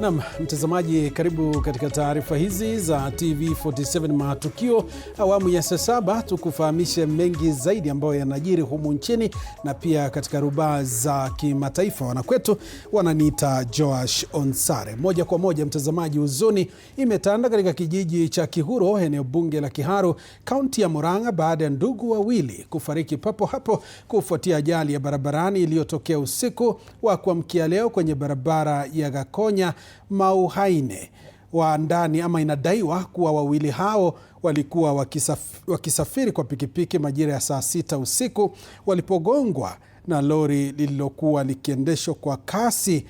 Naam, mtazamaji, karibu katika taarifa hizi za TV47 Matukio awamu ya saa 7, tukufahamishe mengi zaidi ambayo yanajiri humu nchini na pia katika rubaa za kimataifa. Wanakwetu wananiita Joash Onsare. Moja kwa moja mtazamaji, huzuni imetanda katika kijiji cha Kihuro, eneo bunge la Kiharu, kaunti ya Murang'a, baada ya ndugu wawili kufariki papo hapo kufuatia ajali ya barabarani iliyotokea usiku wa kuamkia leo kwenye barabara ya Gakonya Mauhaine wa ndani. Ama inadaiwa kuwa wawili hao walikuwa wakisafiri kwa pikipiki majira ya saa 6 usiku walipogongwa na lori lililokuwa likiendeshwa kwa kasi.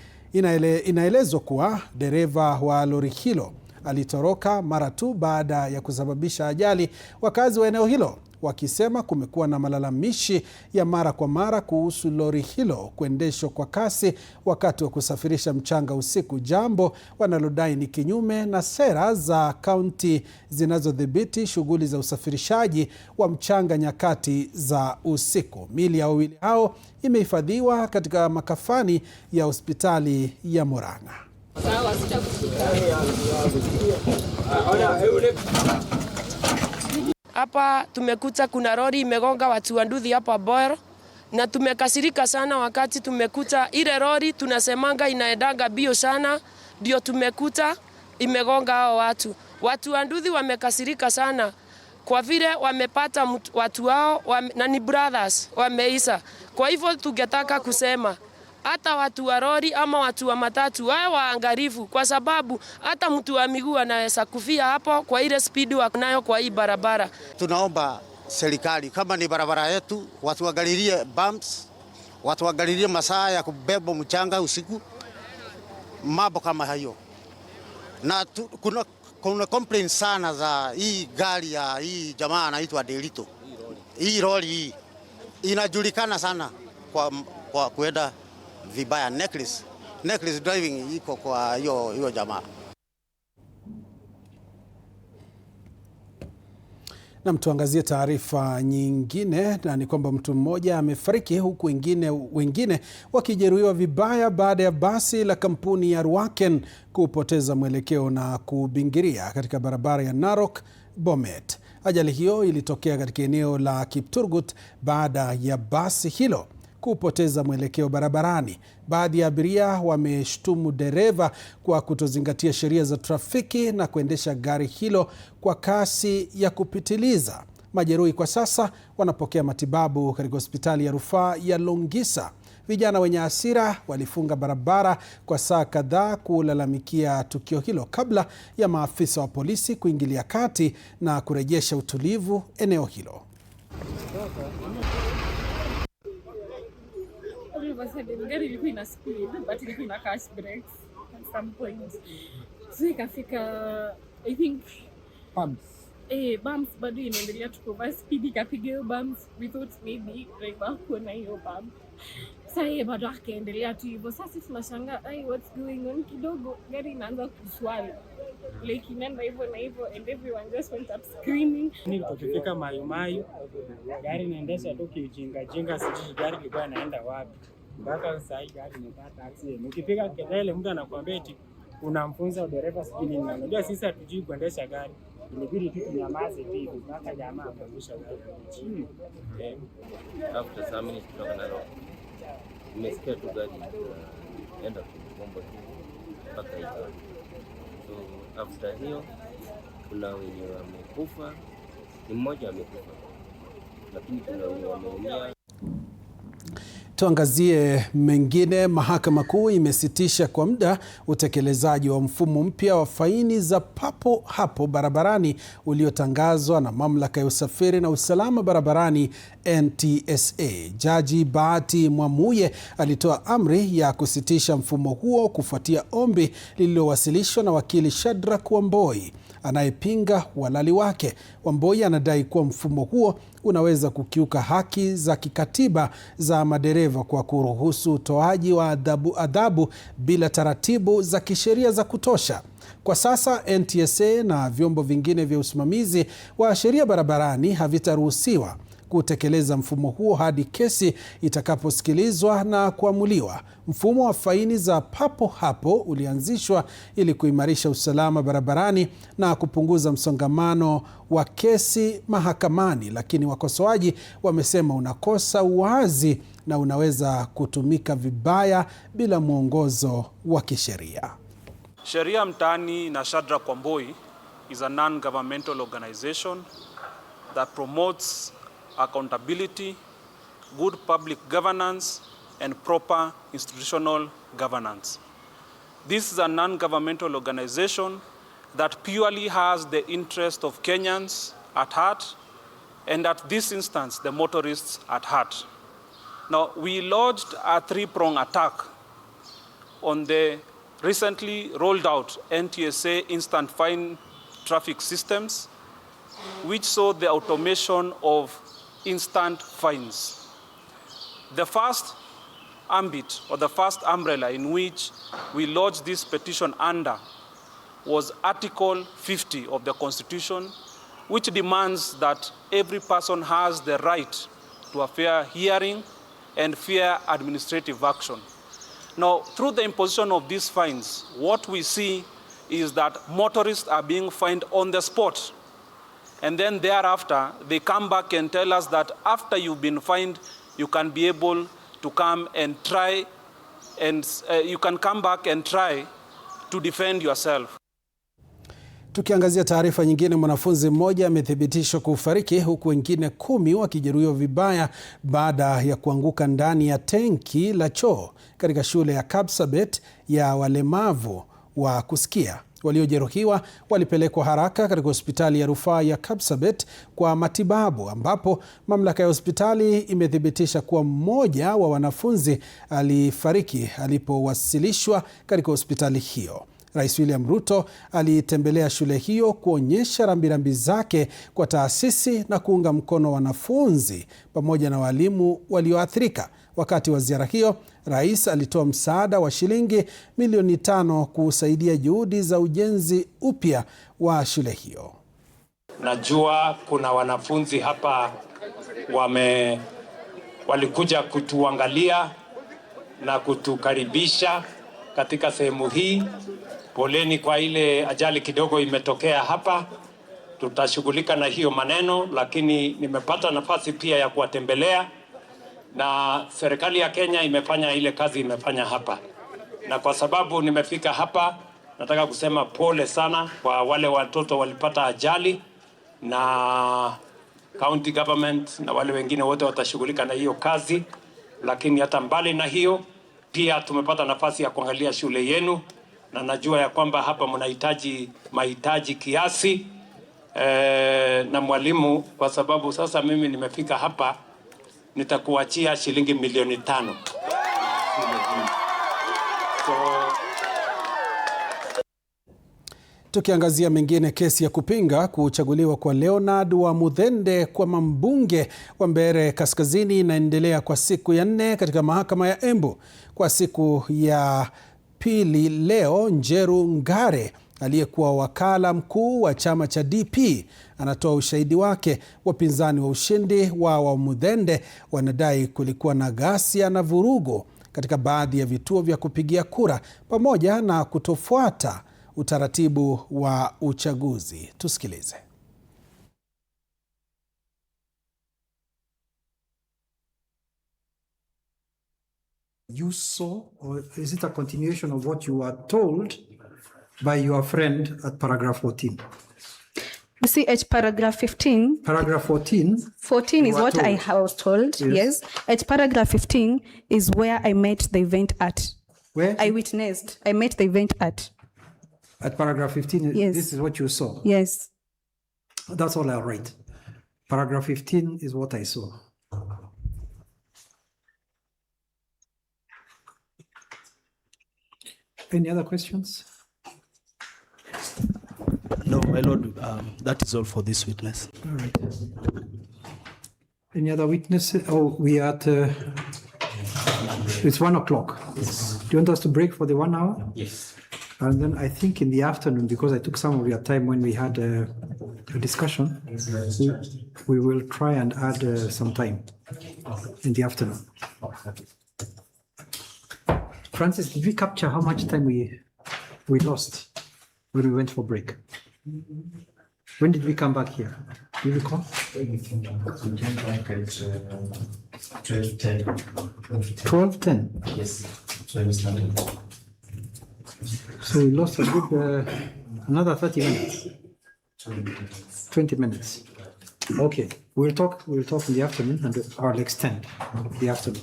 Inaelezwa kuwa dereva wa lori hilo alitoroka mara tu baada ya kusababisha ajali, wakazi wa eneo hilo wakisema kumekuwa na malalamishi ya mara kwa mara kuhusu lori hilo kuendeshwa kwa kasi wakati wa kusafirisha mchanga usiku, jambo wanalodai ni kinyume na sera za kaunti zinazodhibiti shughuli za usafirishaji wa mchanga nyakati za usiku. Miili ya wawili hao imehifadhiwa katika makafani ya hospitali ya Murang'a. Hapa tumekuta kuna lori imegonga watu wa Nduthi hapa Boero, na tumekasirika sana wakati tumekuta ile lori tunasemanga inaendaga bio sana, ndio tumekuta imegonga hao watu. Watu wa Nduthi wamekasirika sana kwa vile wamepata watu wao na ni brothers wameisa. Kwa hivyo tungetaka kusema hata watu wa lori ama watu wa matatu wawe waangalifu, kwa sababu hata mtu wa miguu anaweza kufia hapo kwa ile speed wanayo kwa hii barabara. Tunaomba serikali, kama ni barabara yetu, watu waangalilie bumps, watu waangalilie masaa ya kubeba mchanga usiku, mambo kama hayo. Na kuna complaints sana za hii gari ya hii jamaa anaitwa Delito. Hii lori hii inajulikana sana kwa kuenda vibaya. Necklace driving iko kwa hiyo jamaa. Na tuangazie taarifa nyingine, na ni kwamba mtu mmoja amefariki huku wengine wakijeruhiwa vibaya baada ya basi la kampuni ya Rwaken kupoteza mwelekeo na kubingiria katika barabara ya Narok Bomet. Ajali hiyo ilitokea katika eneo la Kipturgut baada ya basi hilo kupoteza mwelekeo barabarani. Baadhi ya abiria wameshtumu dereva kwa kutozingatia sheria za trafiki na kuendesha gari hilo kwa kasi ya kupitiliza. Majeruhi kwa sasa wanapokea matibabu katika hospitali ya rufaa ya Longisa. Vijana wenye hasira walifunga barabara kwa saa kadhaa kulalamikia tukio hilo kabla ya maafisa wa polisi kuingilia kati na kurejesha utulivu eneo hilo. Gari ilikuwa ina speed but ilikuwa ina cash brakes at some point. So ikafika I think bumps bado inaendelea tukova speed, ikapiga hiyo bumps. We thought maybe driver kuna hiyo bump. Sasa bado akaendelea tu hivyo. Sasa tunashangaa what's going on, kidogo gari inaanza kuswali. Like inaenda hivyo na hivyo and everyone just went up screaming. Tukifika Mayumayu gari inaendesha tu kijinga jinga, sijui gari ilikuwa inaenda wapi. Mpaka sasa hii gari imepata accident. Ukipiga kelele mtu anakuambia eti unamfunza dereva sijui nini. Unajua sisi hatujui kuendesha gari. Ilibidi tu tunyamaze hivi mpaka jamaa akangusha gari chini. After some minutes kutoka Narok, nimesikia tu gari enda kubomba tu mpaka hiyo. So after hiyo kuna wenye wamekufa, ni mmoja amekufa, lakini kuna wenye wameumia. Tuangazie mengine. Mahakama Kuu imesitisha kwa muda utekelezaji wa mfumo mpya wa faini za papo hapo barabarani uliotangazwa na Mamlaka ya Usafiri na Usalama Barabarani NTSA. Jaji Bahati Mwamuye alitoa amri ya kusitisha mfumo huo kufuatia ombi lililowasilishwa na wakili Shadrack Wamboi anayepinga uhalali wake. Wamboi anadai kuwa mfumo huo unaweza kukiuka haki za kikatiba za madereva kwa kuruhusu utoaji wa adhabu bila taratibu za kisheria za kutosha. Kwa sasa NTSA na vyombo vingine vya usimamizi wa sheria barabarani havitaruhusiwa kutekeleza mfumo huo hadi kesi itakaposikilizwa na kuamuliwa. Mfumo wa faini za papo hapo ulianzishwa ili kuimarisha usalama barabarani na kupunguza msongamano wa kesi mahakamani, lakini wakosoaji wamesema unakosa uwazi na unaweza kutumika vibaya bila mwongozo wa kisheria. Sheria Mtaani na Shadrack Wamboi is a non-governmental organization that promotes accountability, good public governance, and proper institutional governance. This is a non-governmental organization that purely has the interest of Kenyans at heart, and at this instance, the motorists at heart. Now, we lodged a three-pronged attack on the recently rolled out NTSA instant fine traffic systems, which saw the automation of instant fines. The first ambit, or the first umbrella in which we lodged this petition under, was Article 50 of the Constitution, which demands that every person has the right to a fair hearing and fair administrative action. Now, through the imposition of these fines, what we see is that motorists are being fined on the spot. And then thereafter, they come back and tell us that after you've been fined, you can be able to come and try, and you can come back and try to defend yourself. Tukiangazia taarifa nyingine, mwanafunzi mmoja amethibitishwa kufariki huku wengine 10 wakijeruhiwa vibaya baada ya kuanguka ndani ya tenki la choo katika shule ya Kapsabet ya walemavu wa kusikia. Waliojeruhiwa walipelekwa haraka katika hospitali ya rufaa ya Kapsabet kwa matibabu, ambapo mamlaka ya hospitali imethibitisha kuwa mmoja wa wanafunzi alifariki alipowasilishwa katika hospitali hiyo. Rais William Ruto alitembelea shule hiyo kuonyesha rambirambi zake kwa taasisi na kuunga mkono wanafunzi pamoja na walimu walioathirika. Wakati wa ziara hiyo, rais alitoa msaada wa shilingi milioni 5 kusaidia juhudi za ujenzi upya wa shule hiyo. Najua kuna wanafunzi hapa walikuja kutuangalia na kutukaribisha katika sehemu hii. Poleni kwa ile ajali kidogo imetokea hapa. Tutashughulika na hiyo maneno, lakini nimepata nafasi pia ya kuwatembelea, na serikali ya Kenya imefanya ile kazi imefanya hapa. Na kwa sababu nimefika hapa, nataka kusema pole sana kwa wale watoto walipata ajali, na county government na wale wengine wote watashughulika na hiyo kazi. Lakini hata mbali na hiyo, pia tumepata nafasi ya kuangalia shule yenu, na najua ya kwamba hapa mnahitaji mahitaji kiasi na mwalimu. Kwa sababu sasa mimi nimefika hapa, nitakuachia shilingi milioni 5. Tukiangazia mengine, kesi ya kupinga kuchaguliwa kwa Leonard Wamuthende kwa mbunge wa Mbeere Kaskazini inaendelea kwa siku ya 4 katika mahakama ya Embu. Kwa siku ya pili leo, Njeru Ngare aliyekuwa wakala mkuu wa chama cha DP anatoa ushahidi wake. Wapinzani wa ushindi wa Wamuthende wanadai kulikuwa na ghasia na vurugu katika baadhi ya vituo vya kupigia kura pamoja na kutofuata utaratibu wa uchaguzi. Tusikilize. You saw, or is it a continuation of what you were told by your friend at paragraph 14? You see, at paragraph 15. Paragraph 14. 14 is what I was told, yes. At paragraph 15 is where I met the event at. Where? I witnessed. I met the event at. At paragraph 15, yes. This is what you saw? Yes. That's all I'll write. Paragraph 15 is what I saw. Any other questions? No, my lord, that is all for this witness. All right. Any other witnesses? Oh, we are at, it's 1 o'clock. Yes. Do you want us to break for the 1 hour? Yes. And then I think in the afternoon, because I took some of your time when we had a discussion, we will try and add some time in the afternoon. Francis, did we capture how much time we lost when we went for break? When did we come back here? Do you recall? 12:10. Yes. So we lost a good another 30 minutes. 20 minutes. Okay, we'll talk in the afternoon, and I'll extend the afternoon.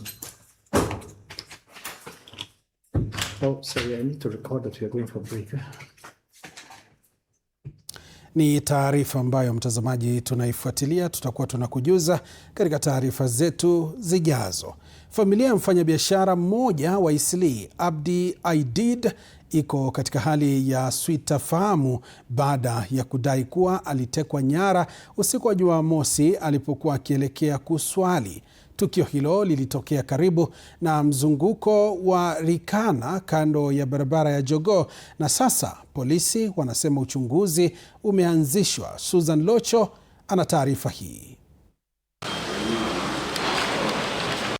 Oh, sorry, I need to record that we are going for break. Ni taarifa ambayo mtazamaji tunaifuatilia, tutakuwa tunakujuza katika taarifa zetu zijazo. Familia ya mfanyabiashara mmoja wa Eastleigh, Abdi Aidid, iko katika hali ya sitofahamu baada ya kudai kuwa alitekwa nyara usiku wa Jumamosi alipokuwa akielekea kuswali. Tukio hilo lilitokea karibu na mzunguko wa Rikana kando ya barabara ya Jogoo, na sasa polisi wanasema uchunguzi umeanzishwa. Susan Locho ana taarifa hii.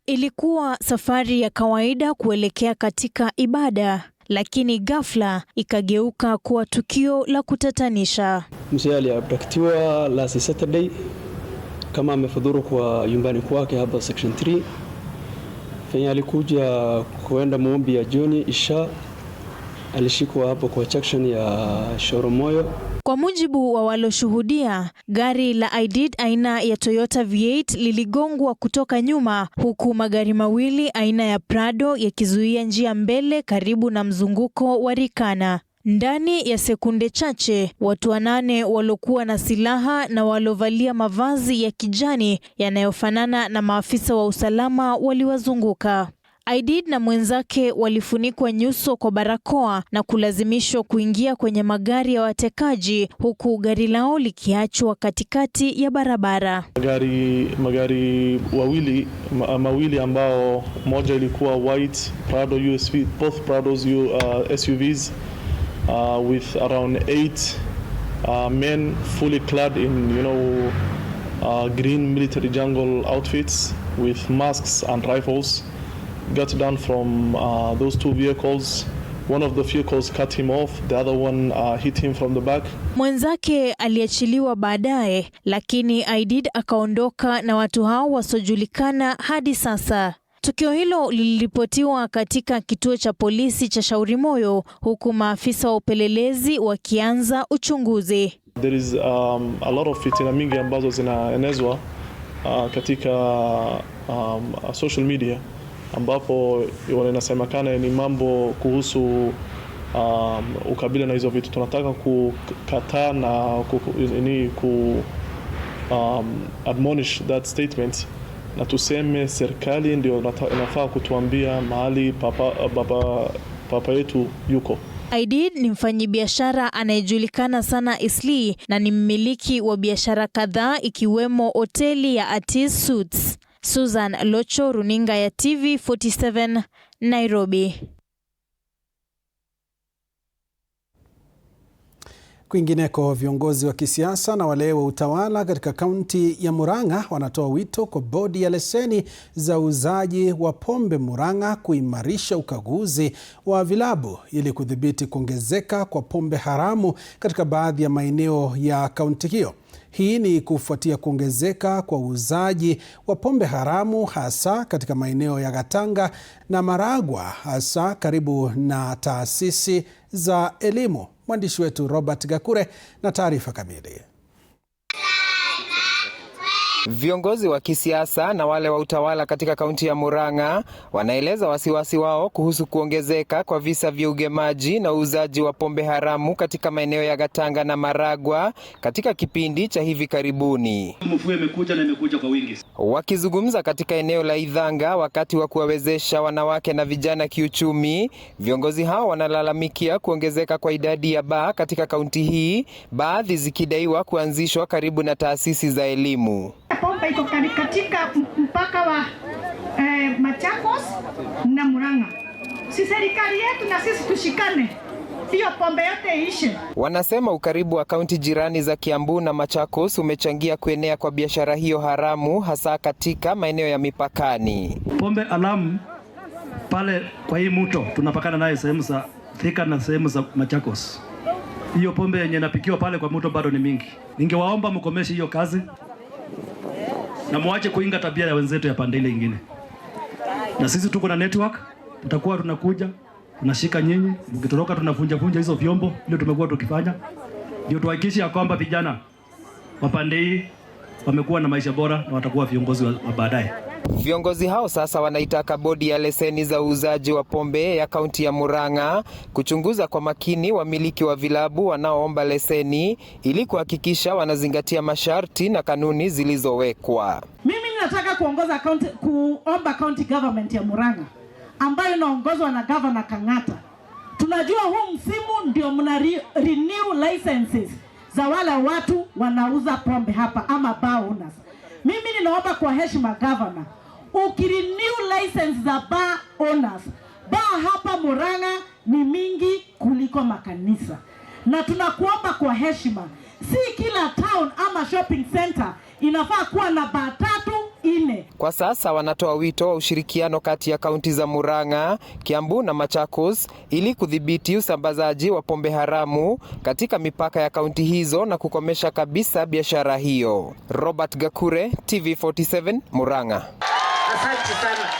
Ilikuwa safari ya kawaida kuelekea katika ibada, lakini ghafla ikageuka kuwa tukio la kutatanisha. Mzee aliabductiwa last Saturday kama amefudhuru kwa nyumbani kwake hapa section 3. Fanya alikuja kuenda maombi ya jioni isha, alishikwa hapo kwa junction ya Shoromoyo. Kwa mujibu wa waloshuhudia, gari la Aidid aina ya Toyota V8 liligongwa kutoka nyuma, huku magari mawili aina ya Prado yakizuia njia mbele karibu na mzunguko wa Rikana. Ndani ya sekunde chache, watu 8 walokuwa na silaha na walovalia mavazi ya kijani yanayofanana na maafisa wa usalama waliwazunguka. Aidid na mwenzake walifunikwa nyuso kwa barakoa na kulazimishwa kuingia kwenye magari ya watekaji, huku gari lao likiachwa katikati ya barabara. Magari mawili ambao moja ilikuwa white Prado USV, both Prados SUVs with around 8 men fully clad in green military jungle outfits with masks and rifles got down from those two vehicles. One of the vehicles cut him off, the other one hit him from the back. Mwenzake aliachiliwa baadaye, lakini Aidid akaondoka na watu hao wasiojulikana hadi sasa. Tukio hilo liliripotiwa katika kituo cha polisi cha Shauri Moyo, huku maafisa wa upelelezi wakianza uchunguzi. There is a lot of fitina mingi ambazo zinaenezwa katika social media, ambapo inasemekana ni mambo kuhusu ukabila na hizo vitu. Tunataka kukataa na admonish that statement, na tuseme serikali ndio inafaa kutuambia mahali papa yetu yuko. Aidid ni mfanyabiashara anayejulikana sana Eastleigh na ni mmiliki wa biashara kadhaa ikiwemo hoteli ya Atis Suits. Susan Locho, runinga ya TV47, Nairobi. Kwingineko, viongozi wa kisiasa na wale wa utawala katika kaunti ya Murang'a wanatoa wito kwa bodi ya leseni za uuzaji wa pombe Murang'a kuimarisha ukaguzi wa vilabu ili kudhibiti kuongezeka kwa pombe haramu katika baadhi ya maeneo ya kaunti hiyo. Hii ni kufuatia kuongezeka kwa uuzaji wa pombe haramu hasa katika maeneo ya Gatanga na Maragwa, hasa karibu na taasisi za elimu. Mwandishi wetu Robert Gakure na taarifa kamili. Viongozi wa kisiasa na wale wa utawala katika kaunti ya Murang'a wanaeleza wasiwasi wao kuhusu kuongezeka kwa visa vya ugemaji na uuzaji wa pombe haramu katika maeneo ya Gatanga na Maragwa katika kipindi cha hivi karibuni. Mvua imekuja na imekuja kwa wingi. Wakizungumza katika eneo la Idhanga wakati wa kuwawezesha wanawake na vijana kiuchumi, viongozi hao wanalalamikia kuongezeka kwa idadi ya baa katika kaunti hii, baadhi zikidaiwa kuanzishwa karibu na taasisi za elimu. Pombe iko katika mpaka wa Machakos na Murang'a. Si serikali yetu na sisi tushikane hiyo pombe yote ishe. Wanasema ukaribu wa kaunti jirani za Kiambu na Machakos umechangia kuenea kwa biashara hiyo haramu, hasa katika maeneo ya mipakani. Pombe alamu pale kwa hii mto tunapakana naye sehemu za Thika na sehemu za Machakos. Hiyo pombe yenye inapikiwa pale kwa mto bado ni mingi. Ningewaomba mkomeshe hiyo kazi na muache kuinga tabia ya wenzetu ya pande ile nyingine. Na sisi tuko na network, tutakuwa tunakuja, tunashika nyinyi, mkitoroka tunavunja hizo vyombo ndio tumekuwa tukifanya. Ndio tuhakikishe ya kwamba vijana wa pande hii wamekuwa na maisha bora na watakuwa viongozi wa baadaye. Viongozi hao sasa wanaitaka bodi ya leseni za uuzaji wa pombe ya kaunti ya Murang'a kuchunguza kwa makini wamiliki wa vilabu wanaoomba leseni ili kuhakikisha wanazingatia masharti na kanuni zilizowekwa. Mimi ninataka kuomba county government ya Murang'a ambayo inaongozwa na Governor Kang'ata. Tunajua huu msimu ndio mna renew licenses za wale watu wanauza pombe hapa ama bar owners. Mimi ninaomba kwa heshima governor, ukirenew license za bar owners, bar hapa Murang'a ni mingi kuliko makanisa. Na tunakuomba kwa heshima, si kila town ama shopping center inafaa kuwa na bar 3-4. Kwa sasa wanatoa wito wa ushirikiano kati ya kaunti za Murang'a, Kiambu na Machakos ili kudhibiti usambazaji wa pombe haramu katika mipaka ya kaunti hizo na kukomesha kabisa biashara hiyo. Robert Gakure, TV47, Murang'a. Asante sana.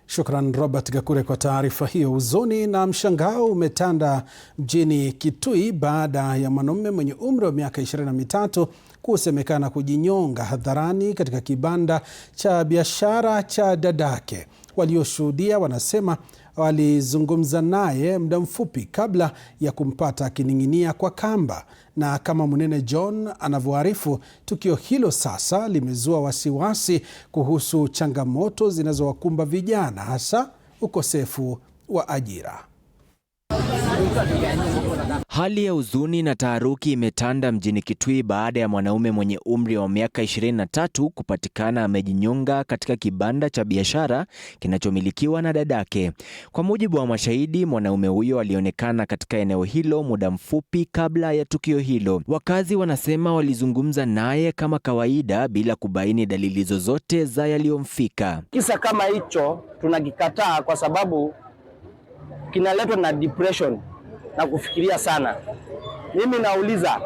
Shukran Robert Gakure kwa taarifa hiyo. Huzuni na mshangao umetanda mjini Kitui baada ya mwanaume mwenye umri wa miaka 23 kusemekana kujinyonga hadharani katika kibanda cha biashara cha dadake. Walioshuhudia wanasema walizungumza naye muda mfupi kabla ya kumpata akining'inia kwa kamba. Na kama Munene John anavyoarifu, tukio hilo sasa limezua wasiwasi kuhusu changamoto zinazowakumba vijana, hasa ukosefu wa ajira. Hali ya huzuni na taharuki imetanda mjini Kitui baada ya mwanaume mwenye umri wa miaka 23 kupatikana amejinyonga katika kibanda cha biashara kinachomilikiwa na dadake. Kwa mujibu wa mashahidi, mwanaume huyo alionekana katika eneo hilo muda mfupi kabla ya tukio hilo. Wakazi wanasema walizungumza naye kama kawaida bila kubaini dalili zozote za yaliyomfika. Kisa kama hicho tunakikataa kwa sababu kinaletwa na depression na kufikiria sana. Mimi nauliza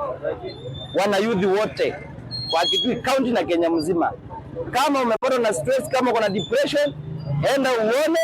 wana youth wote wa Kitui County na Kenya mzima, kama umepatwa na stress, kama uko na depression, enda uone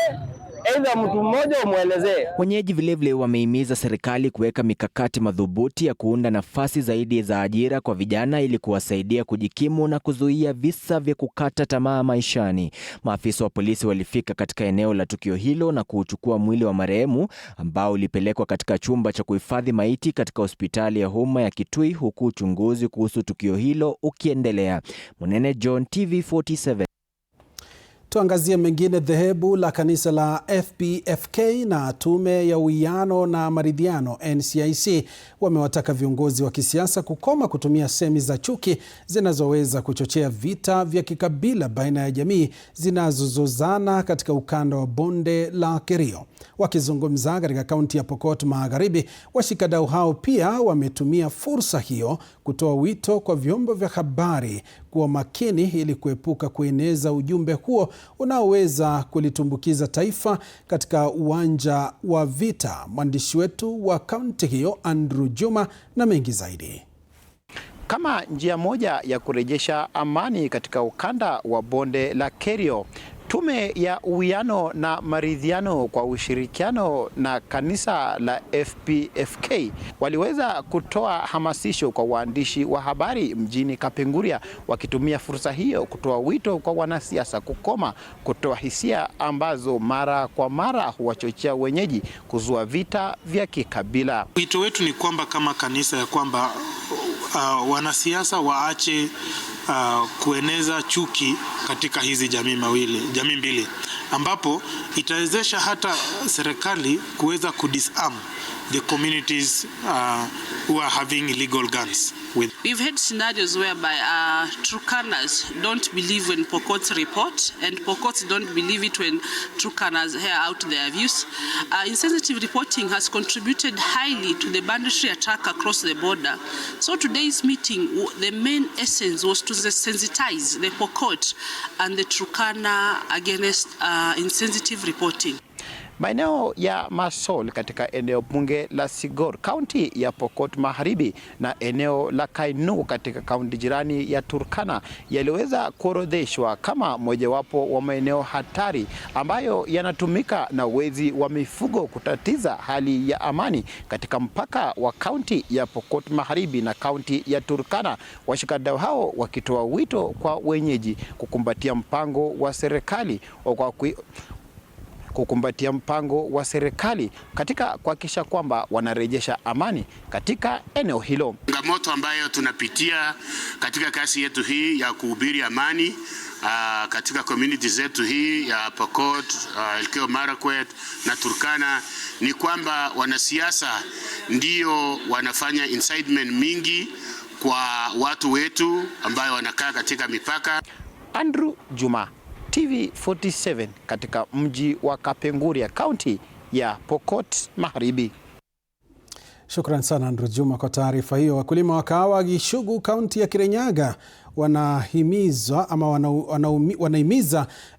aidha mtu mmoja umuelezee. Wenyeji vilevile wamehimiza serikali kuweka mikakati madhubuti ya kuunda nafasi zaidi za ajira kwa vijana ili kuwasaidia kujikimu na kuzuia visa vya kukata tamaa maishani. Maafisa wa polisi walifika katika eneo la tukio hilo na kuchukua mwili wa marehemu ambao ulipelekwa katika chumba cha kuhifadhi maiti katika hospitali ya umma ya Kitui, huku uchunguzi kuhusu tukio hilo ukiendelea. Munene John, TV47. Tuangazie mengine. Dhehebu la kanisa la FPFK na tume ya uwiano na maridhiano NCIC wamewataka viongozi wa kisiasa kukoma kutumia semi za chuki zinazoweza kuchochea vita vya kikabila baina ya jamii zinazozozana katika ukanda wa bonde la Kerio. Wakizungumza katika kaunti ya Pokot Magharibi, washikadau hao pia wametumia fursa hiyo kutoa wito kwa vyombo vya habari kuwa makini ili kuepuka kueneza ujumbe huo unaoweza kulitumbukiza taifa katika uwanja wa vita. Mwandishi wetu wa kaunti hiyo Andrew Juma na mengi zaidi. Kama njia moja ya kurejesha amani katika ukanda wa bonde la Kerio, tume ya uwiano na maridhiano kwa ushirikiano na kanisa la FPFK waliweza kutoa hamasisho kwa waandishi wa habari mjini Kapenguria, wakitumia fursa hiyo kutoa wito kwa wanasiasa kukoma kutoa hisia ambazo mara kwa mara huwachochea wenyeji kuzua vita vya kikabila. Wito wetu ni kwamba kama kanisa ya kwamba wanasiasa waache kueneza chuki katika hizi jamii mbili, ambapo itawezesha hata serikali kuweza kudisarm the communities who are having illegal guns. We've had scenarios whereby Turkanas don't believe when Pokots report, and Pokots don't believe it when Turkanas hear out their views. Insensitive reporting has contributed highly to the banditry attack across the border. So today's meeting, the main essence was to sensitize the Pokot and the Turkana against insensitive reporting. Maeneo ya Masol katika eneo bunge la Sigor, kaunti ya Pokot Magharibi, na eneo la Kainuu katika kaunti jirani ya Turkana yaliweza kuorodheshwa kama mojawapo wa maeneo hatari ambayo yanatumika na wezi wa mifugo kutatiza hali ya amani katika mpaka wa kaunti ya Pokot Magharibi na kaunti ya Turkana. Washikadau hao wakitoa wito kwa wenyeji kukumbatia mpango wa serikali katika kuhakikisha kwamba wanarejesha amani katika eneo hilo. Changamoto ambayo tunapitia katika kasi yetu hii ya kuhubiri amani katika community zetu hii ya Pokot, Elgeyo Marakwet na Turkana ni kwamba wanasiasa ndio wanafanya incitement mingi kwa watu wetu ambao wanakaa katika mipaka. Andrew Juma, TV47 katika mji wa Kapenguria, kaunti ya Pokot Magharibi. Shukran sana Andrew Juma kwa taarifa hiyo. Wakulima wa kahawa Gishugu, kaunti ya Kirinyaga wanahimiza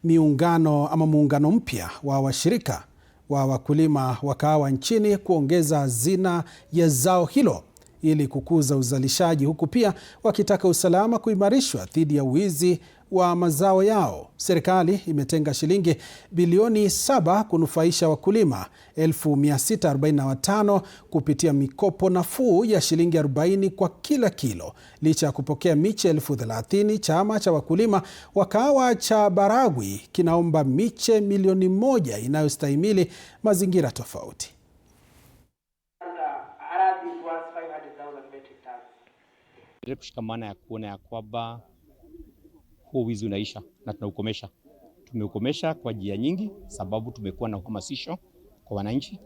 muungano mpya wa washirika wa wakulima wa kahawa nchini kuongeza hazina ya zao hilo ili kukuza uzalishaji, huku pia wakitaka usalama kuimarishwa dhidi ya wizi wa mazao yao. Serikali imetenga shilingi bilioni 7 kunufaisha wakulima 1645 kupitia mikopo nafuu ya shilingi 40 kwa kila kilo. Licha ya kupokea miche 30,000, chama cha wakulima wa kahawa cha Baragwi kinaomba miche milioni 1 inayostahimili mazingira tofauti. Kushikamana ya kuona ya kwamba huo wizi unaisha na tunaukomesha. Tumeukomesha kwa njia nyingi, sababu tumekuwa na uhamasisho kwa wananchi,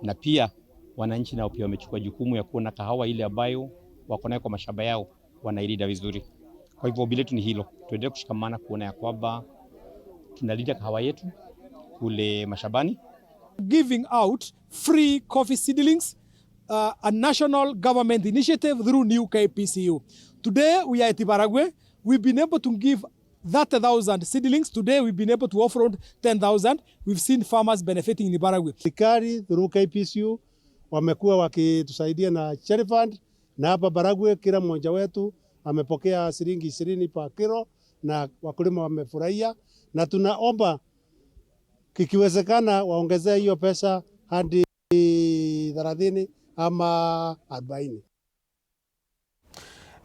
na pia wananchi nao pia wamechukua jukumu ya kuona kahawa ile ambayo wako nayo kwa mashamba yao wanailinda vizuri. Kwa hivyo ombi letu ni hilo, tuendelee kushikamana kuona ya kwamba tunalinda kahawa yetu kule mashambani. Giving out free coffee seedlings, a national government initiative through new KPCU. Today we are at Baragwe. We've been able to give 30,000 seedlings. Today we've been able to offer 10,000. We've seen farmers benefiting in Baragwe. Serikali through KPCU wamekuwa wakitusaidia na cherry fund, na hapa Baragwe kila mmoja wetu amepokea shilingi 20 per kilo na wakulima wamefurahia, na tunaomba kikiwezekana waongezee hiyo pesa hadi 30 ama 40.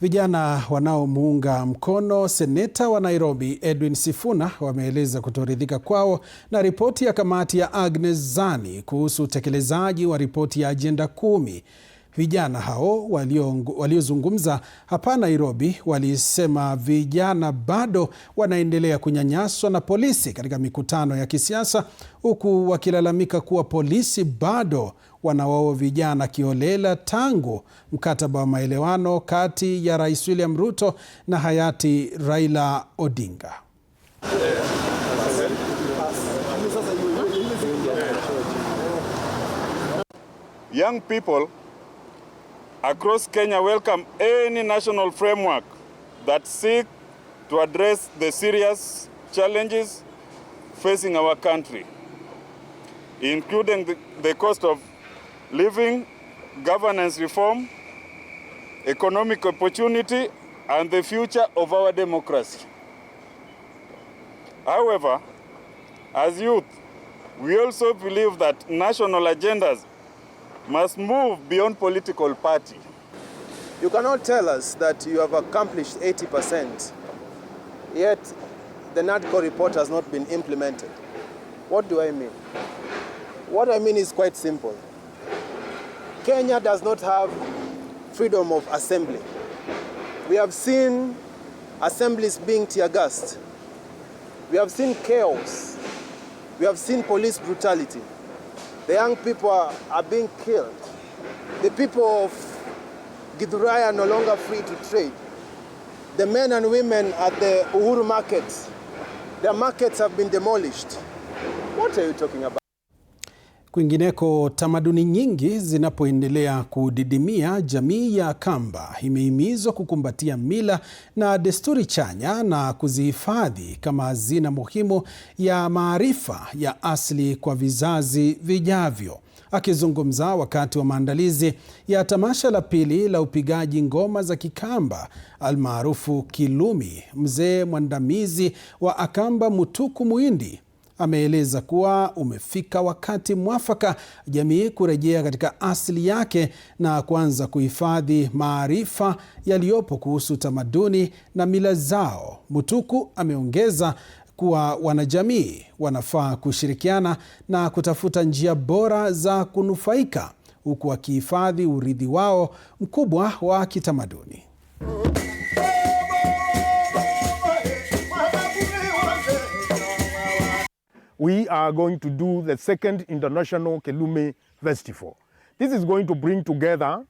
Vijana wanaomuunga mkono seneta wa Nairobi Edwin Sifuna wameeleza kutoridhika kwao na ripoti ya kamati ya Agnes Zani kuhusu utekelezaji wa ripoti ya Agenda 10. Vijana hao waliozungumza hapa Nairobi walisema vijana bado wanaendelea kunyanyaswa na polisi katika mikutano ya kisiasa, huku wakilalamika kuwa polisi bado wanawaua vijana kiolela tangu mkataba wa maelewano kati ya Rais William Ruto na hayati Raila Odinga. Young people across Kenya welcome any national framework that seek to address the serious challenges facing our country, including the cost of living, governance reform, economic opportunity, and the future of our democracy. However, as youth, we also believe that national agendas must move beyond political party. You cannot tell us that you have accomplished 80%, yet the NADCO report has not been implemented. What do I mean? What I mean is quite simple. Kenya does not have freedom of assembly. We have seen assemblies being tear-gassed. We have seen chaos. We have seen police brutality. The young people are being killed. The people of Githurai are no longer free to trade. The men and women at the Uhuru markets, their markets have been demolished. What are you talking about? Kwingineko, tamaduni nyingi zinapoendelea kudidimia, jamii ya Kamba imehimizwa kukumbatia mila na desturi chanya na kuzihifadhi kama hazina muhimu ya maarifa ya asili kwa vizazi vijavyo. Akizungumza wakati wa maandalizi ya tamasha la pili la upigaji ngoma za Kikamba almaarufu Kilumi, mzee mwandamizi wa Akamba Mutuku Muindi ameeleza kuwa umefika wakati mwafaka jamii kurejea katika asili yake na kuanza kuhifadhi maarifa yaliyopo kuhusu tamaduni na mila zao. Mutuku ameongeza kuwa wanajamii wanafaa kushirikiana na kutafuta njia bora za kunufaika huku wakihifadhi urithi wao mkubwa wa kitamaduni. We are going to do the second International Kelume Festival. This is going to bring together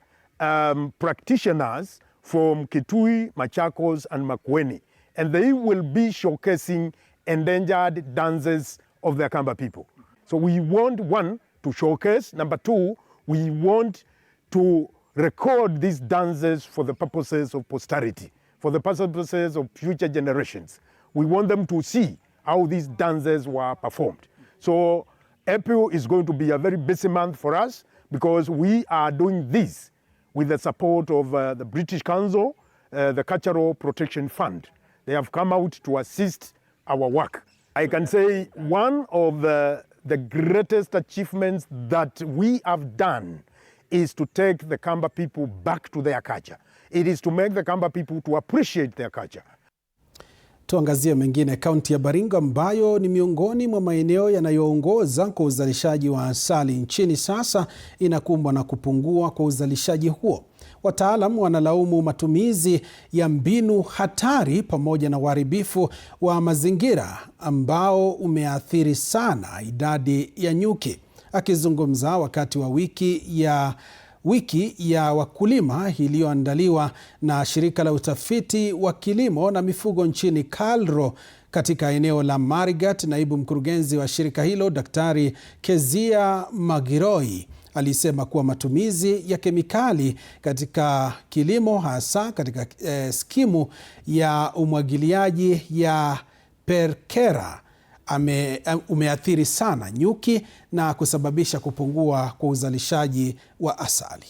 practitioners from Kitui, Machakos, and Makueni, and they will be showcasing endangered dances of the Akamba people. So we want, one, to showcase. Number two, we want to record these dances for the purposes of posterity, for the purposes of future generations. We want them to see how these dances were performed. So April is going to be a very busy month for us because we are doing this with the support of the British Council, the Cultural Protection Fund. They have come out to assist our work. I can say one of the greatest achievements that we have done is to take the Kamba people back to their culture. It is to make the Kamba people to appreciate their culture. Tuangazie mengine. Kaunti ya Baringo ambayo ni miongoni mwa maeneo yanayoongoza kwa uzalishaji wa asali nchini sasa inakumbwa na kupungua kwa uzalishaji huo. Wataalamu wanalaumu matumizi ya mbinu hatari pamoja na uharibifu wa mazingira ambao umeathiri sana idadi ya nyuki. Akizungumza wakati wa wiki ya wakulima iliyoandaliwa na shirika la utafiti wa kilimo na mifugo nchini KALRO katika eneo la Marigat, naibu mkurugenzi wa shirika hilo Daktari Kezia Magiroi alisema kuwa matumizi ya kemikali katika kilimo, hasa katika skimu ya umwagiliaji ya Perkera umeathiri sana nyuki na kusababisha kupungua kwa uzalishaji wa asali.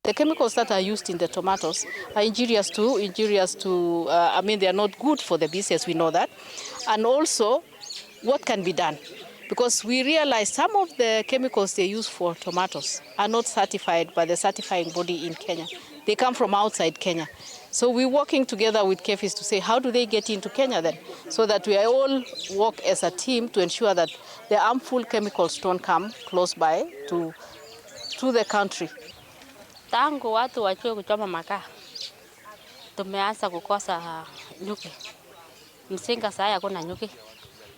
The chemicals that are used in the tomatoes are injurious to I mean, they are not good for the bees, as we know that. And also, what can be done? Because we realize some of the chemicals they use for tomatoes are not certified by the certifying body in Kenya. They come from outside Kenya. So we're working together with KEPHIS to say, how do they get into Kenya then? So that we all work as a team to ensure that the harmful chemicals don't come close by to the country. Tangu watu wachue kuchoma makaa, tumeanza kukosa nyuki. Msinga saa hakuna nyuki.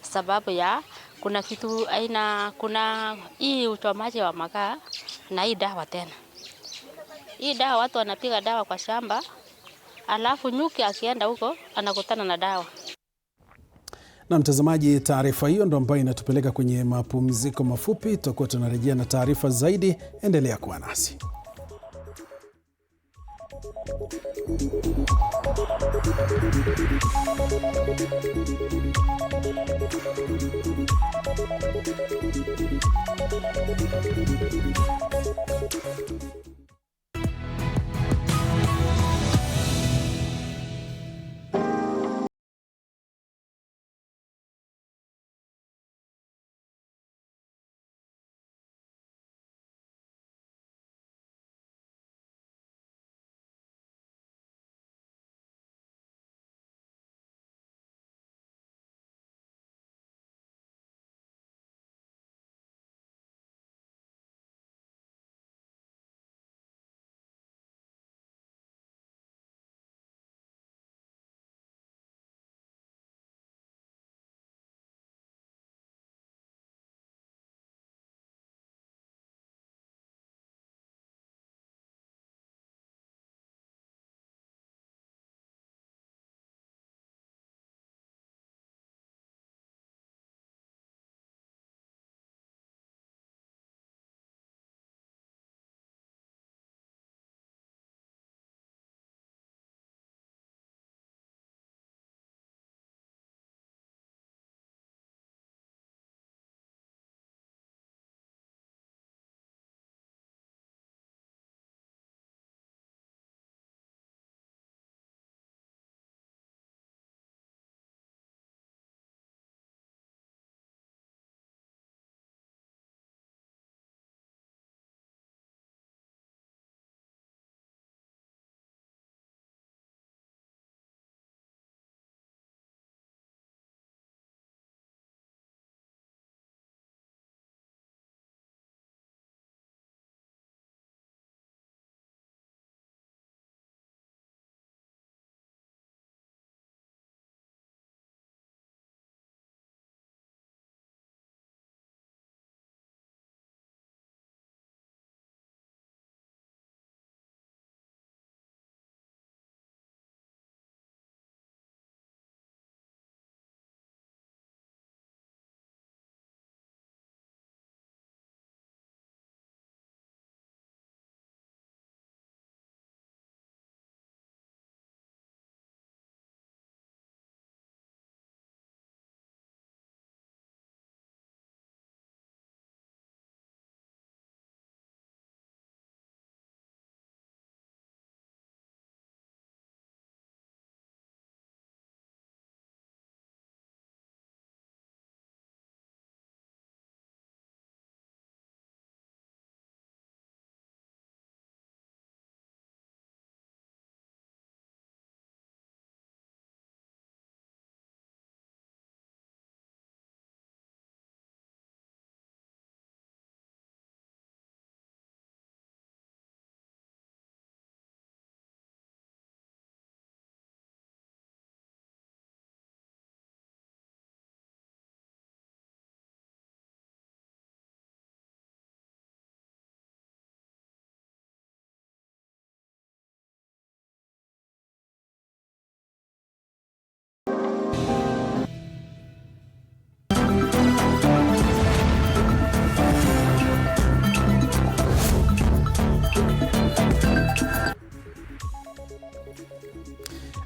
Sababu ya kuna kitu aina, kuna hii uchomaji wa makaa na hii dawa tena. Hii dawa watu wanapiga dawa kwa shamba, alafu nyuki akienda huko anakutana na dawa. Na mtazamaji, taarifa hiyo ndo ambayo inatupeleka kwenye mapumziko mafupi. Tutakuwa tunarejea na taarifa zaidi. Endelea kuwa nasi.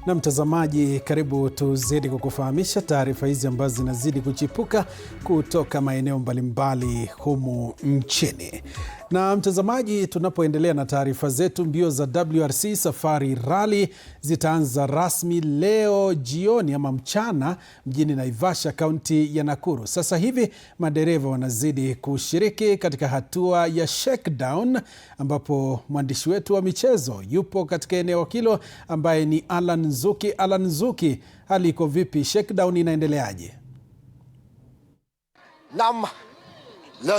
Na mtazamaji, karibu tuzidi kukufahamisha taarifa hizi ambazo zinazidi kuchipuka kutoka maeneo mbalimbali humu nchini. Na mtazamaji, tunapoendelea na taarifa zetu, mbio za WRC Safari Rally zitaanza rasmi leo jioni ama mchana mjini Naivasha, kaunti ya Nakuru. Sasa hivi madereva wanazidi kushiriki katika hatua ya shakedown, ambapo mwandishi wetu wa michezo yupo katika eneo hilo ambaye ni Alan Nzuki. Alan Nzuki, hali iko vipi? Shakedown inaendeleaje? Naam,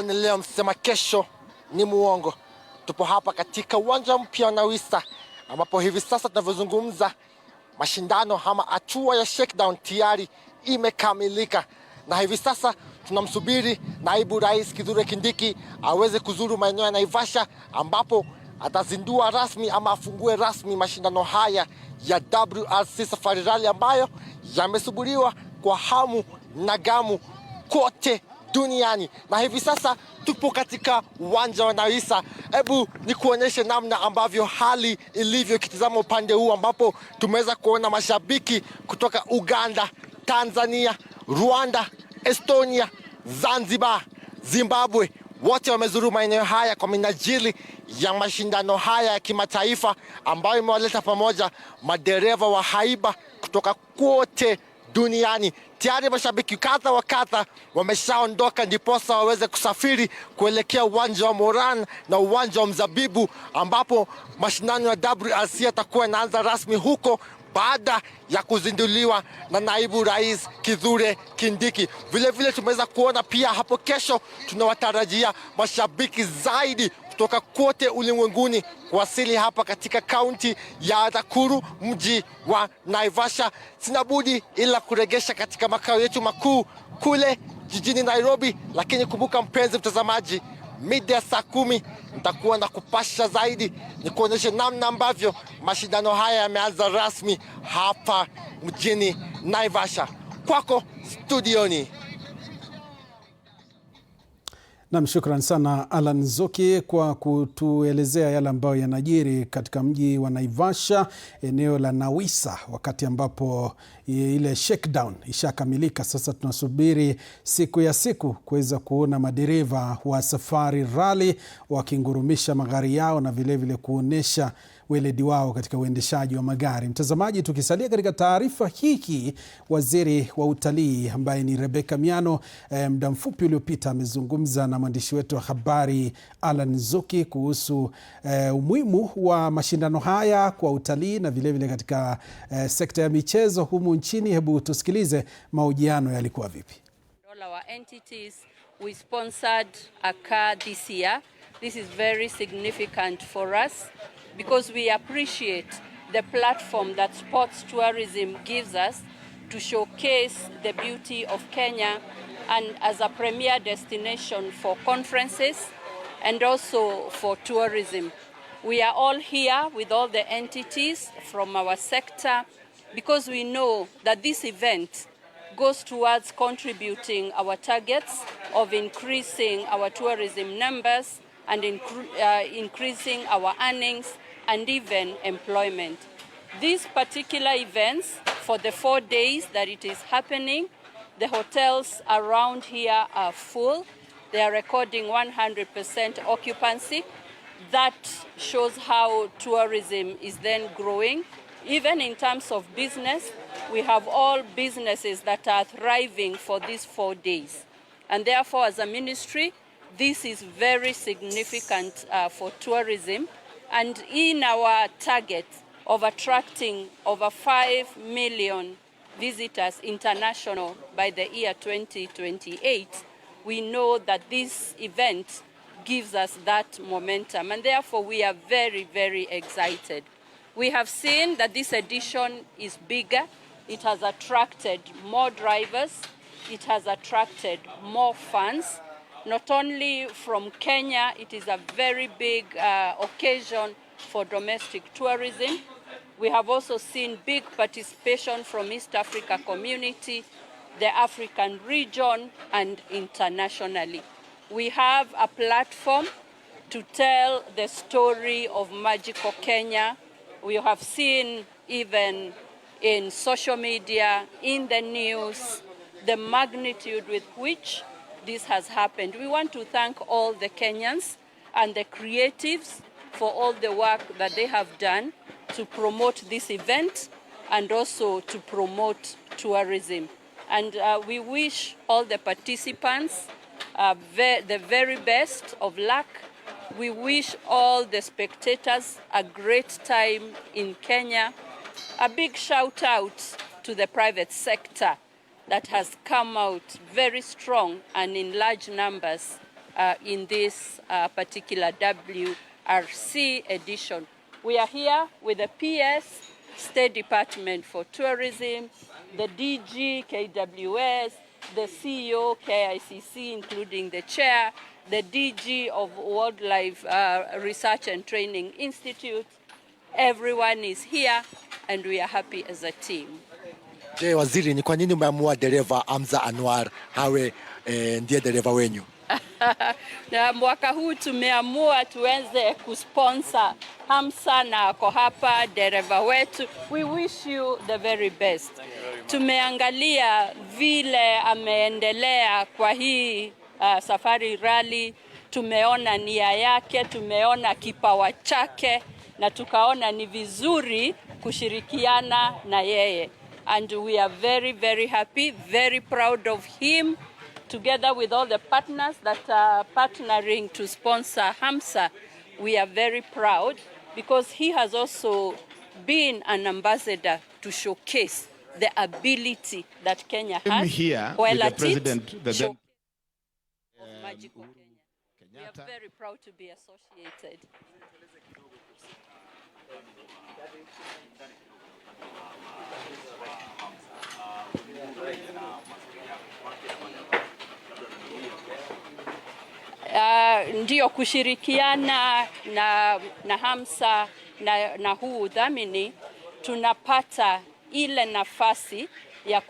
leo msema kesho ni muongo. Tupo hapa katika uwanja mpya wa Nawisa, ambapo hivi sasa tunavyozungumza mashindano ama hatua ya shakedown tayari imekamilika, na hivi sasa tunamsubiri naibu rais Kithure Kindiki aweze kuzuru maeneo ya Naivasha, ambapo atazindua rasmi ama afungue rasmi mashindano haya ya WRC Safari Rally ambayo yamesubiriwa kwa hamu na gamu kote duniani. Na hivi sasa tupo katika uwanja wa Nawisa. Hebu nikuonyeshe namna ambavyo hali ilivyo kitazama upande huu, ambapo tumeweza kuona mashabiki kutoka Uganda, Tanzania, Rwanda, Estonia, Zanzibar, Zimbabwe, wote wamezuru maeneo haya kwa minajili ya mashindano haya ya kimataifa ambayo imewaleta pamoja madereva wa haiba kutoka kote duniani. Tayari mashabiki kadha wa kadha wameshaondoka ndiposa waweze kusafiri kuelekea uwanja wa Moran na uwanja wa Mzabibu, ambapo mashindano ya WRC yatakuwa yanaanza rasmi huko baada ya kuzinduliwa na naibu rais Kithure Kindiki. Vile vile tumeweza kuona pia hapo kesho tunawatarajia mashabiki zaidi kutoka kote ulimwenguni kuwasili hapa katika kaunti ya Nakuru, mji wa Naivasha. Sina budi ila kuregesha katika makao yetu makuu kule jijini Nairobi, lakini kumbuka mpenzi mtazamaji, mida saa 10 nitakuwa na kupasha zaidi, ni kuonyesha namna ambavyo mashindano haya yameanza rasmi hapa mjini Naivasha. Kwako studioni. Naam, shukran sana Alan Nzuki kwa kutuelezea yale ambayo yanajiri katika mji wa Naivasha, eneo la Nawisa, wakati ambapo ile shakedown ishakamilika. Sasa tunasubiri siku ya siku kuweza kuona madereva wa Safari Rally wakingurumisha magari yao na vile vile kuonesha weledi wao katika uendeshaji wa magari. Mtazamaji, tukisalia katika taarifa hii, waziri wa utalii ambaye ni Rebecca Miano muda mfupi uliopita amezungumza na mwandishi wetu wa habari Alan Nzuki kuhusu umuhimu wa mashindano haya kwa utalii na vile vile katika sekta ya michezo humu nchini. Hebu tusikilize mahojiano yalikuwa vipi. All our entities, we sponsored a car this year. This is very significant for us, because we appreciate the platform that sports tourism gives us to showcase the beauty of Kenya and as a premier destination for conferences and also for tourism. We are all here with all the entities from our sector because we know that this event goes towards contributing our targets of increasing our tourism numbers and increasing our earnings and even employment. These particular events, for the 4 days that it is happening, the hotels around here are full. They are recording 100% occupancy. That shows how tourism is then growing. Even in terms of business, we have all businesses that are thriving for these 4 days. And therefore, as a ministry, this is very significant for tourism. And in our target of attracting over 5 million visitors international by the year 2028, we know that this event gives us that momentum. And therefore, we are very, very excited. We have seen that this edition is bigger. It has attracted more drivers. It has attracted more fans. Not only from Kenya, it is a very big occasion for domestic tourism. We have also seen big participation from East Africa community, the African region, and internationally. We have a platform to tell the story of magical Kenya. We have seen even in social media, in the news, the magnitude with which this has happened. We want to thank all the Kenyans and the creatives for all the work that they have done to promote this event and also to promote tourism. And we wish all the participants the very best of luck. We wish all the spectators a great time in Kenya. A big shout out to the private sector that has come out very strong and in large numbers in this particular WRC edition. We are here with the PS, State Department for Tourism, the DG, KWS, the CEO, KICC, including the chair, the DG of Wildlife Research and Training Institute. Everyone is here and we are happy as a team. Je, waziri, ni kwa nini umeamua dereva Hamza Anwar hawe ndiye dereva wenyu? Na mwaka huu tumeamua tuweze kusponsor Hamza na ako hapa dereva wetu. We wish you the very best. Tumeangalia vile ameendelea kwa hii Safari Rally, tumeona nia yake, tumeona kipawa chake na tukaona ni vizuri kushirikiana na yeye. And we are very, very happy, very proud of him, together with all the partners that are partnering to sponsor Hamza. We are very proud because he has also been an ambassador to showcase the ability that Kenya has. I'm here with the president, the Magical Kenya. We are very proud to be associated. Ndio kushirikiana na Hamza na huu udhamini tunapata ile nafasi ya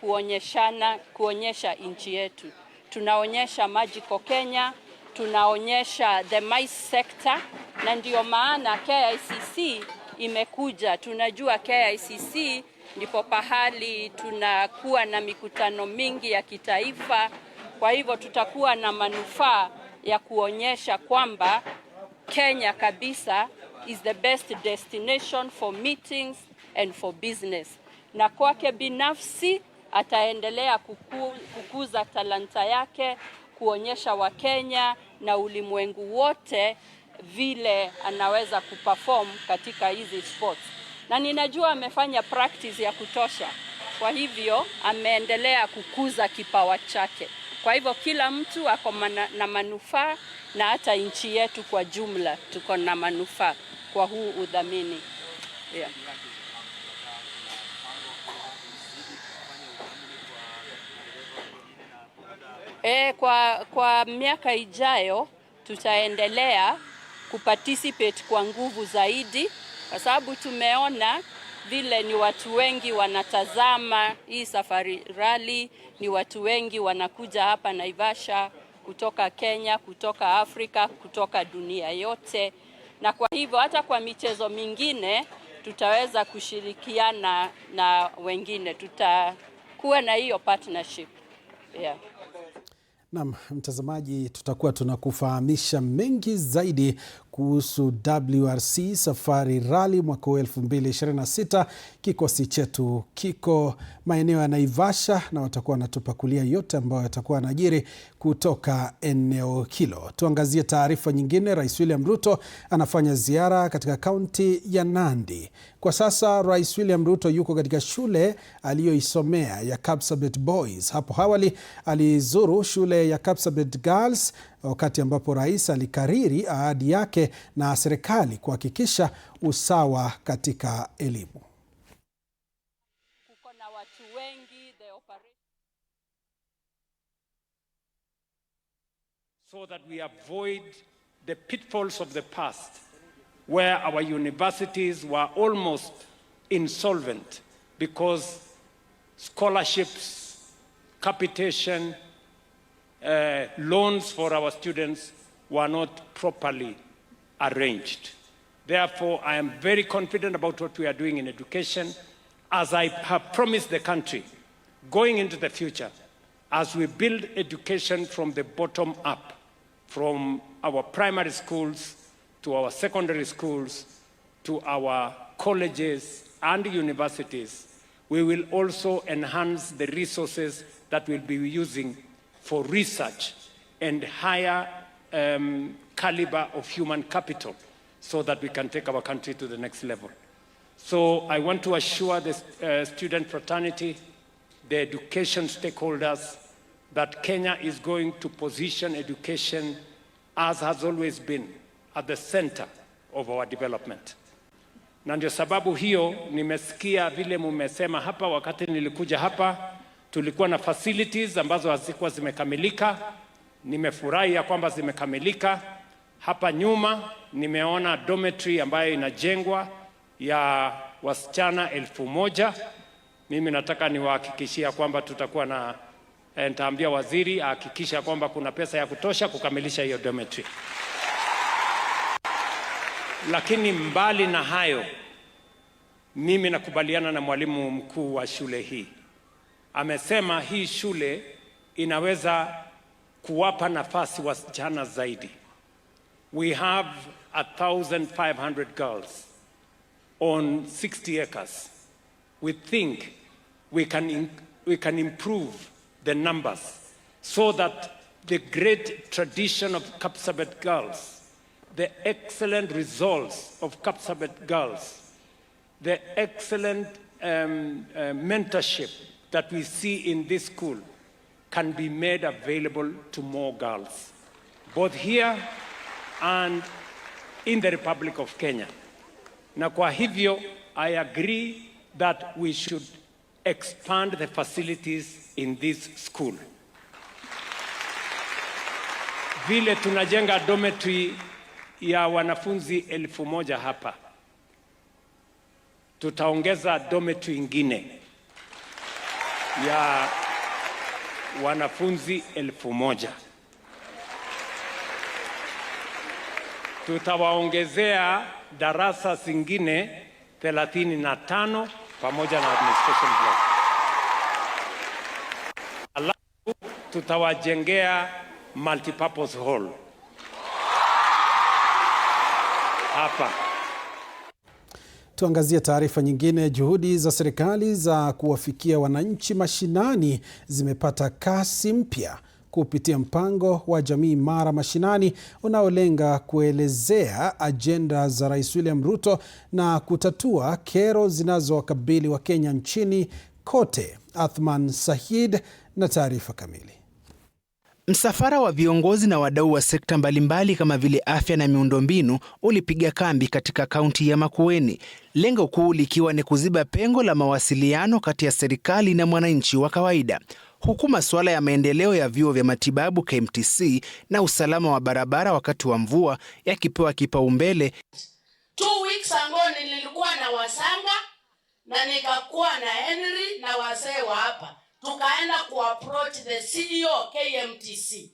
kuonyesha nchi yetu. Tunaonyesha Magical Kenya, tunaonyesha the mice sector, na ndio maana KICC imekuja. Tunajua KICC ndipo pahali tunakuwa na mikutano mingi ya kitaifa, kwa hivyo tutakuwa na manufaa ya kuonyesha kwamba Kenya kabisa is the best destination for meetings and for business. Na kwake binafsi ataendelea kukuza talanta yake, kuonyesha Wakenya na ulimwengu wote vile anaweza kuperform katika hizi sports. Na ninajua amefanya practice ya kutosha, kwa hivyo ameendelea kukuza kipawa chake. Kwa hivyo kila mtu ako na manufaa na hata nchi yetu kwa jumla tuko na manufaa kwa huu udhamini. Yeah. Kwa miaka ijayo tutaendelea kuparticipate kwa nguvu zaidi, kwa sababu tumeona vile ni watu wengi wanatazama hii Safari Rally, ni watu wengi wanakuja hapa Naivasha kutoka Kenya, kutoka Afrika, kutoka dunia yote. Na kwa hivyo hata kwa michezo mingine tutaweza kushirikiana na wengine, tutakuwa na hiyo partnership. Yeah. Naam, mtazamaji, tutakuwa tunakufahamisha mengi zaidi kuhusu WRC Safari Rally mwaka 2026. Kikosi chetu kiko maeneo ya Naivasha na watakuwa wanatupakulia yote ambayo yatakuwa yanajiri kutoka eneo hilo. Tuangazie taarifa nyingine. Rais William Ruto anafanya ziara katika kaunti ya Nandi. Kwa sasa Rais William Ruto yuko katika shule aliyoisomea ya Kapsabet Boys. Hapo awali alizuru shule ya Kapsabet Girls, wakati ambapo rais alikariri ahadi yake na serikali kuhakikisha usawa katika elimu. Kuko na watu wengi, so that we avoid the pitfalls of the past, where our universities were almost insolvent because scholarships, capitation, loans for our students were not properly arranged. Therefore, I am very confident about what we are doing in education. as I have promised the country, going into the future, as we build education from the bottom up, from our primary schools to our secondary schools to our colleges and universities, we will also enhance the resources that we'll be using for research and higher caliber of human capital so that we can take our country to the next level. So I want to assure the student fraternity, the education stakeholders, that Kenya is going to position education, as has always been, at the center of our development. Na ndio sababu hiyo nimesikia vile mumesema hapa. Wakati nilikuja hapa tulikuwa na facilities ambazo hazikuwa zimekamilika. Nimefurahi ya kwamba zimekamilika. Hapa nyuma nimeona dormitory ambayo inajengwa ya wasichana 1000. Mimi nataka niwahakikishia kwamba tutakuwa na, nitaambia waziri ahakikisha kwamba kuna pesa ya kutosha kukamilisha hiyo dormitory. Lakini mbali na hayo, mimi nakubaliana na mwalimu mkuu wa shule hii. Amesema hii shule inaweza kuwapa nafasi wasichana zaidi. We have 1,500 girls on 60 acres. We think we can improve the numbers so that the great tradition of Kapsabet girls, the excellent results of Kapsabet girls, the excellent mentorship that we see in this school can be made available to more girls, both here and in the Republic of Kenya. Na kwa hivyo, I agree that we should expand the facilities in this school. Vile tunajenga dormitory ya wanafunzi 1000 hapa, tutaongeza dormitory ingine ya wanafunzi 1000. Tutawaongezea darasa zingine 35 pamoja na administration block. Alafu tutawajengea multipurpose hall hapa. Tuangazie taarifa nyingine. Juhudi za serikali za kuwafikia wananchi mashinani zimepata kasi mpya kupitia mpango wa Jamii Imara Mashinani unaolenga kuelezea ajenda za Rais William Ruto na kutatua kero zinazowakabili Wakenya nchini kote. Athman Said na taarifa kamili. Msafara wa viongozi na wadau wa sekta mbalimbali kama vile afya na miundombinu ulipiga kambi katika kaunti ya Makueni. Lengo kuu likiwa ni kuziba pengo la mawasiliano kati ya serikali na mwananchi wa kawaida, huku masuala ya maendeleo ya vyuo vya matibabu KMTC na usalama wa barabara wakati wa mvua yakipewa kipaumbele. 2 weeks ago nilikuwa na Wasanga na nikakuwa na Henry na wazee wa hapa. Tukaenda kuapproach the CEO KMTC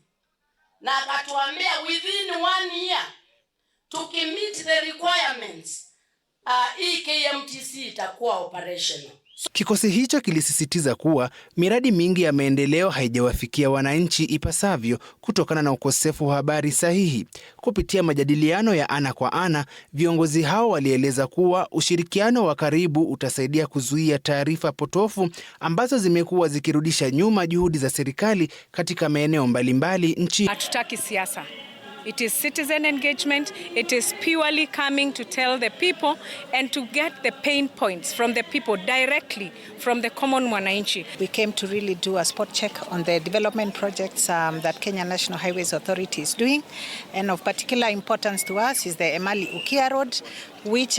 na akatuambia within 1 year tukimit the requirements hii KMTC itakuwa operational. Kikosi hicho kilisisitiza kuwa miradi mingi ya maendeleo haijawafikia wananchi ipasavyo kutokana na ukosefu wa habari sahihi. Kupitia majadiliano ya ana kwa ana, viongozi hao walieleza kuwa ushirikiano wa karibu utasaidia kuzuia taarifa potofu ambazo zimekuwa zikirudisha nyuma juhudi za serikali katika maeneo mbalimbali nchi. Hatutaki siasa. It is citizen engagement. It is purely coming to tell the people and to get the pain points from the people directly from the common mwananchi. We came to really do a spot check on the development projects that Kenya National Highways Authority is doing. And of particular importance to us is the Emali-Ukia Road, which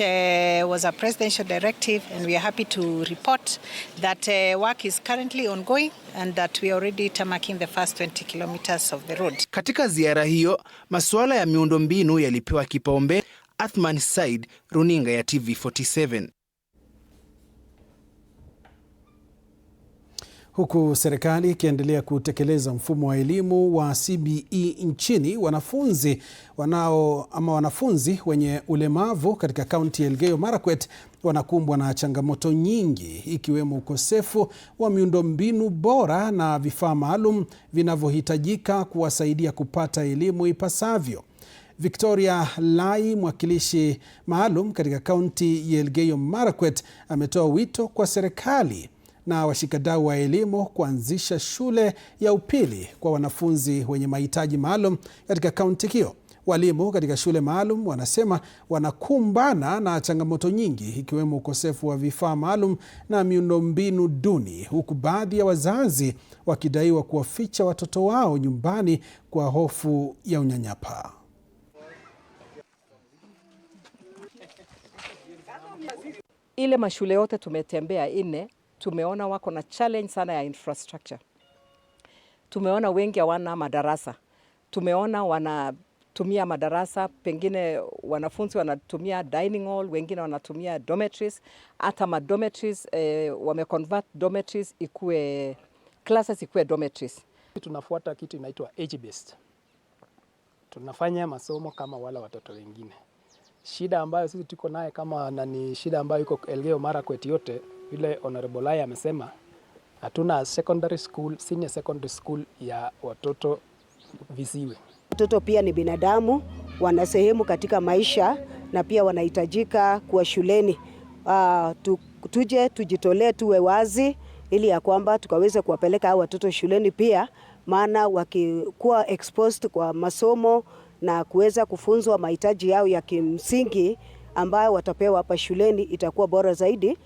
was a presidential directive, and we are happy to report that work is currently ongoing and that we are already tarmacking the first 20 kilometers of the road. Katika ziara hiyo, masuala ya miundombinu yalipewa kipaumbele. Athman Said, runinga ya TV47. Huku serikali ikiendelea kutekeleza mfumo wa elimu wa CBE nchini, wanafunzi wenye ulemavu katika kaunti ya Elgeyo Marakwet wanakumbwa na changamoto nyingi, ikiwemo ukosefu wa miundombinu bora na vifaa maalum vinavyohitajika kuwasaidia kupata elimu ipasavyo. Victoria Lai, mwakilishi maalum katika kaunti ya Elgeyo Marakwet, ametoa wito kwa serikali na washikadau wa elimu kuanzisha shule ya upili kwa wanafunzi wenye mahitaji maalum katika kaunti hiyo. Walimu katika shule maalum wanasema wanakumbana na changamoto nyingi, ikiwemo ukosefu wa vifaa maalum na miundombinu duni, huku baadhi ya wazazi wakidaiwa kuwaficha watoto wao nyumbani kwa hofu ya unyanyapaa. Ile mashule yote tumetembea tumeona wako na challenge sana ya infrastructure. Tumeona wengi hawana madarasa. Tumeona wanatumia madarasa, pengine wanafunzi wanatumia dining hall, wengine wanatumia dormitories. Hata dormitories wameconvert dormitories classes ikuwe dormitories. Tunafuata kitu inaitwa age based. Tunafanya masomo kama wala watoto wengine. Shida ambayo sisi tuko naye ni shida ambayo iko Elgeyo Marakwet yote, vile Honorable Lai amesema, hatuna secondary school, senior secondary school ya watoto visiwe. Watoto pia ni binadamu, wana sehemu katika maisha na pia wanahitajika kuwa shuleni. Tuje tujitolee, tuwe wazi ili ya kwamba tukaweze kuwapeleka hao watoto shuleni pia, maana wakikuwa exposed kwa masomo na kuweza kufunzwa mahitaji yao ya kimsingi ambayo watapewa hapa shuleni, itakuwa bora zaidi.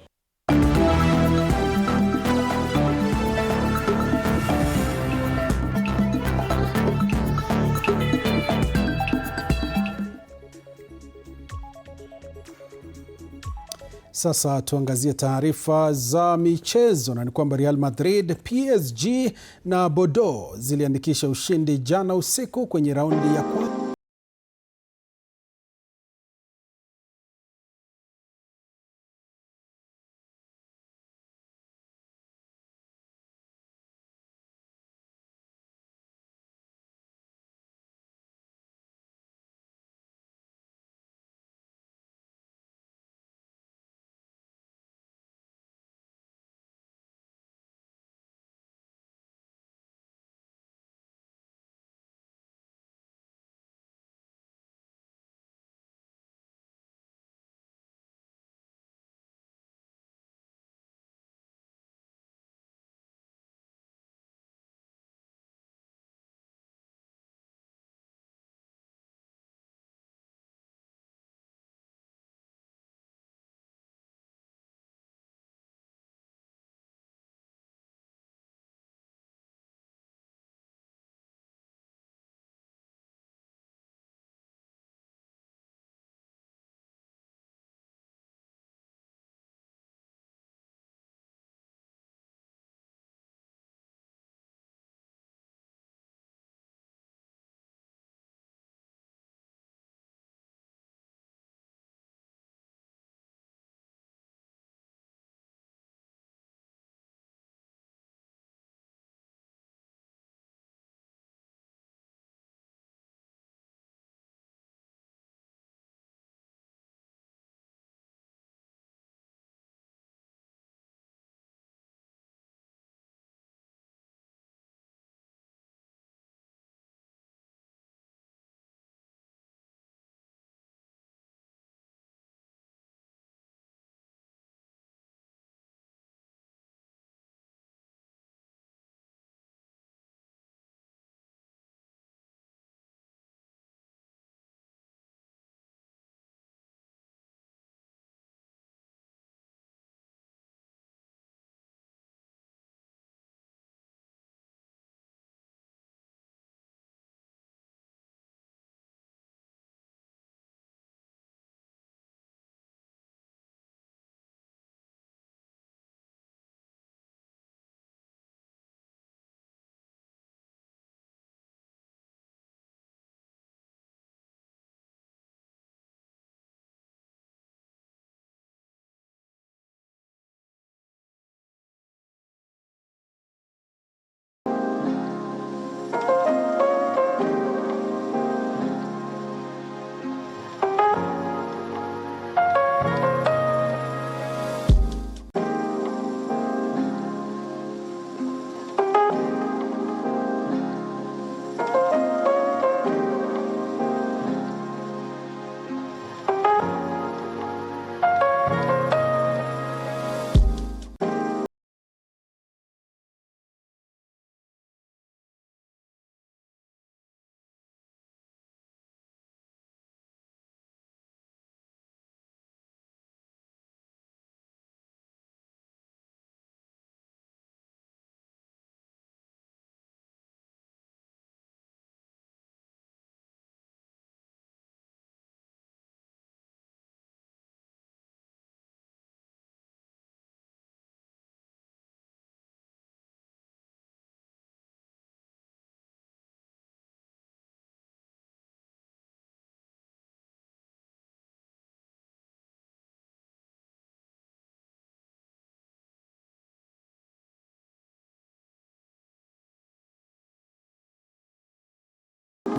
Sasa tuangazie taarifa za michezo, na ni kwamba Real Madrid, PSG na Bordeaux ziliandikisha ushindi jana usiku kwenye raundi ya kwanza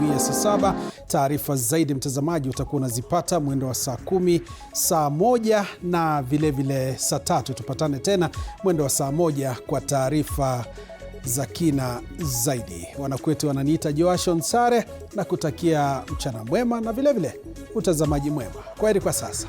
ya saa 7. Taarifa zaidi mtazamaji utakuwa unazipata mwendo wa saa 10, saa 1 na vile saa 3. Tupatane tena mwendo wa saa 1 kwa taarifa za kina zaidi. Wanakwetu wananiita Joashon Sare na kutakia mchana mwema na vile utazamaji mwema. Kwaheri kwa sasa.